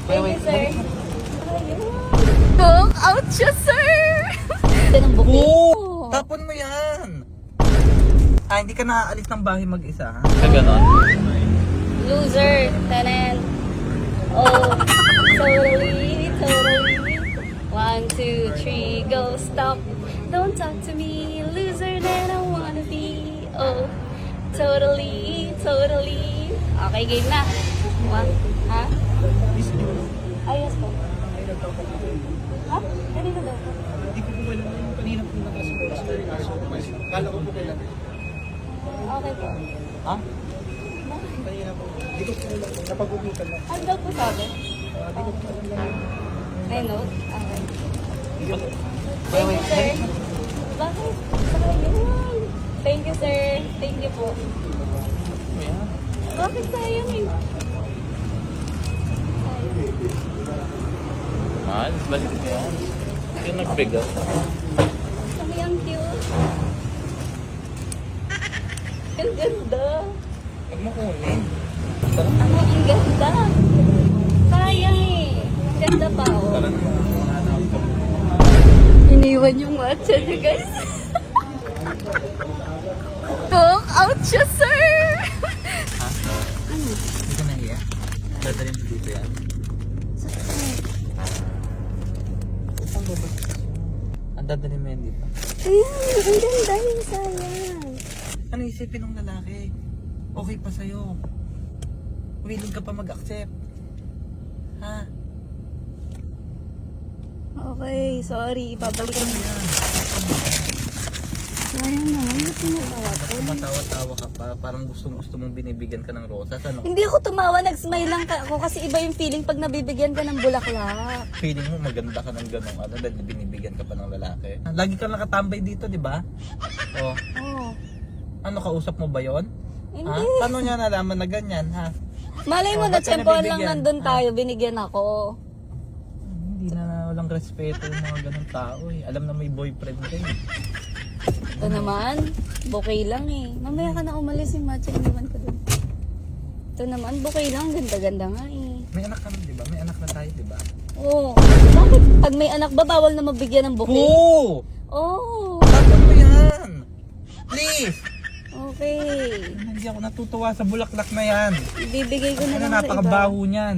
Thank you, sir. Talk out siya, sir! Ito ng bouquet. Oo! Tapon mo yan! Ah, hindi ka naaalis ng bahay mag-isa, ha? Ganon. Loser. Tanan. Oh, totally. 1, 2, 3, go, stop. Don't talk to me, loser that I wanna be. Oh, totally. Okay, game na. Ha? Ayos po. Ha? Kanina daw po. Hindi ko po alam yung kanina po nakasimula. Kala ko po kailan. Okay po. Ha? Kanina po. Hindi ko po alam. Napag-ugutan lang. Ano daw po sabi? Hindi ko po alam lang. May note? Okay. Hindi ko. Thank you, sir. Bakit? Sayang. Thank you, sir. Thank you po. Bakit sayang eh? Mahal, balik mo yan. Yung nagbigat. Ang yung cute. Ang ganda. Huwag mo kunin. Ang ganda. Sayang eh. Ang ganda pa oh. Tara na. Iniwan yung matcha niya, guys. Talk out siya, sir! Hindi ka nahiya? Dadalhin mo dito yan. Saan ba ba? Ang dadalhin mo yan dito. Ayan, ang ganda yung sayang. Ano isipin ng lalaki? Okay pa sa'yo. Willing ka pa mag-accept. Ha? Okay, sorry. Babalikan mo yan. Sayang naman, ba't tumatawa ko? Matawa-tawa ka pa. Parang gusto mong binibigyan ka ng rosas. Ano? Hindi ako tumawa, nag-smile lang ako kasi iba yung feeling pag nabibigyan ka ng bulaklak. Feeling mo maganda ka ng ganong ano dahil binibigyan ka pa ng lalaki. Lagi ka nakatambay dito, di ba? Oh, Oh, ano kausap mo ba 'yon? Ha? hindi. Paano niya nalaman na ganyan, ha? Malay mo Oh, na ba't ka tsempohan lang nabibigyan? nandun tayo, binigyan ako. Hindi na walang respeto yung mga ganong tao eh. Alam na may boyfriend ka eh. Ito naman, bouquet lang eh. Mamaya ka na umalis yung matcha, iniwan ko dun. Ito naman, bouquet lang, ganda-ganda nga eh. May anak ka na, di ba? May anak na tayo, di ba? Oo. Bakit pag may anak ba, bawal na mabigyan ng bouquet? Oo! Oo. Tapos mo yan! Please! Okay. Hindi ako natutuwa sa bulaklak na yan. Ibibigay ko na Ano, lang sa iba. napakabaho niyan.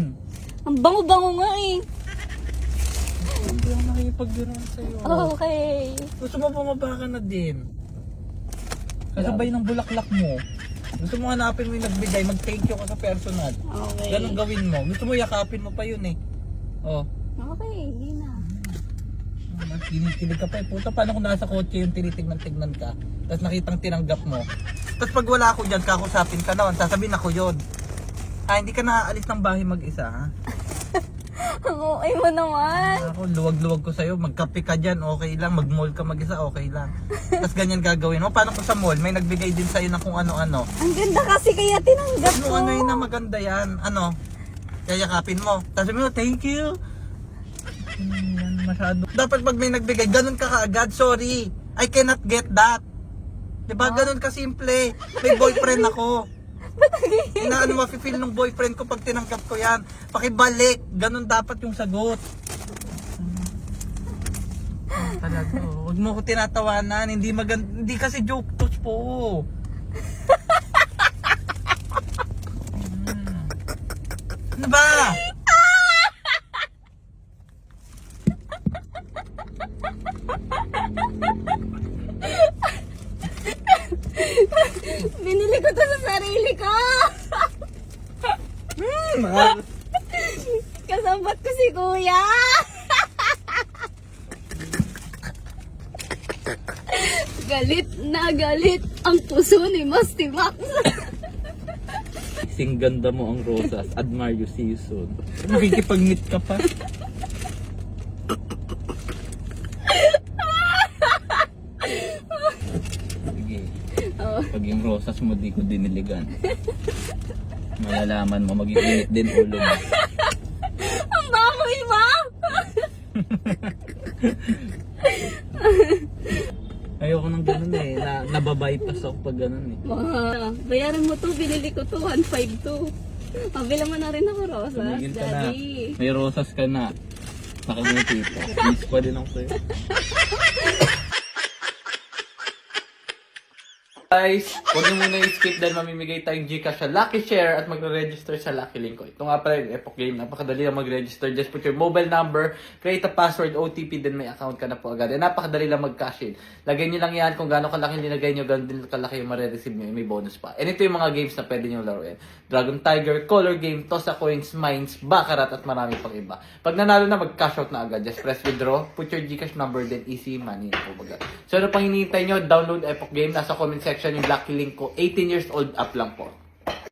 Ang bango-bango nga eh. Hindi ako nakikipag-gano'n sa'yo. Okay. Gusto mo bumaba ka na din. Kasabay ng bulaklak mo. Gusto mo hanapin mo yung nagbigay, mag-thank you ka sa personal. Okay. Ganun gawin mo. Gusto mo yakapin mo pa yun eh. Oh. Okay, hindi na. Kinikilig ka pa eh. Puta, paano kung nasa kotse yung tinitignan-tignan ka? Tapos nakitang tinanggap mo. Tapos pag wala ako dyan, kakusapin ka naman. Sasabihin ako yun. Ah, hindi ka naaalis ng bahay mag-isa, ha? Ang okay mo naman. Ako, luwag-luwag ko sa'yo. Magkape ka dyan, okay lang. Mag-mall ka mag-isa, okay lang. Tapos ganyan gagawin mo. Paano kung sa mall, may nagbigay din sa'yo ng kung ano-ano. Ang ganda kasi kaya tinanggap ko. Ano yun na maganda yan? Ano? Yayakapin mo. Tapos sabihin mo, thank you. Yan, masyado. Dapat pag may nagbigay, ganun ka kaagad. Sorry, I cannot get that. Diba? Ganun ka simple. May boyfriend ako. Na ano mafe-feel ng boyfriend ko pag tinanggap ko yan. Pakibalik. Ganun dapat yung sagot. Talaga. Huwag mo ko tinatawanan. Hindi hindi kasi joke to po. Ano ba? Binili ko to sa sarili ko. Kasambat ko si kuya. Galit na galit ang puso ni Musty Max. Sing ganda mo ang rosas. Admire you, see you soon. Nakikipag-meet ka pa. Sige. Oh. Pag yung rosas mo di ko diniligan. Malalaman mo, mag-iinit din ulo mo. Ang bahoy mo. Ayoko nang ganun eh. Nababypass ako pag ganun eh. Bayaran mo to, binili ko to, 1.5 to. Mabila mo na rin ako, Rosas. Tumigil ka na. Daddy. May rosas ka na. Nakaguliti pa. Miss pa din ako sa'yo. Guys, huwag niyo muna i-skip dahil mamimigay tayong Gcash sa Lucky Share at magre-register sa Lucky Link ko. Ito nga pala yung Epoch Game. Napakadali lang mag-register. Just put your mobile number, create a password, OTP, then may account ka na po agad. And napakadali lang mag-cash in. Lagay niyo lang yan kung gaano kalaki nilagay niyo, gano'n din kalaki yung marireceive niyo. May bonus pa. And ito yung mga games na pwede niyo laruin. Dragon Tiger, Color Game, Toss a Coins, Mines, Baccarat, at marami pang iba. Pag nanalo na, mag-cash out na agad. Just press withdraw, put your Gcash number, then easy money. So ano pang hinihintay nyo? Download Epoch Game. Nasa comment section yung Lucky Link ko. 18 years old up lang po.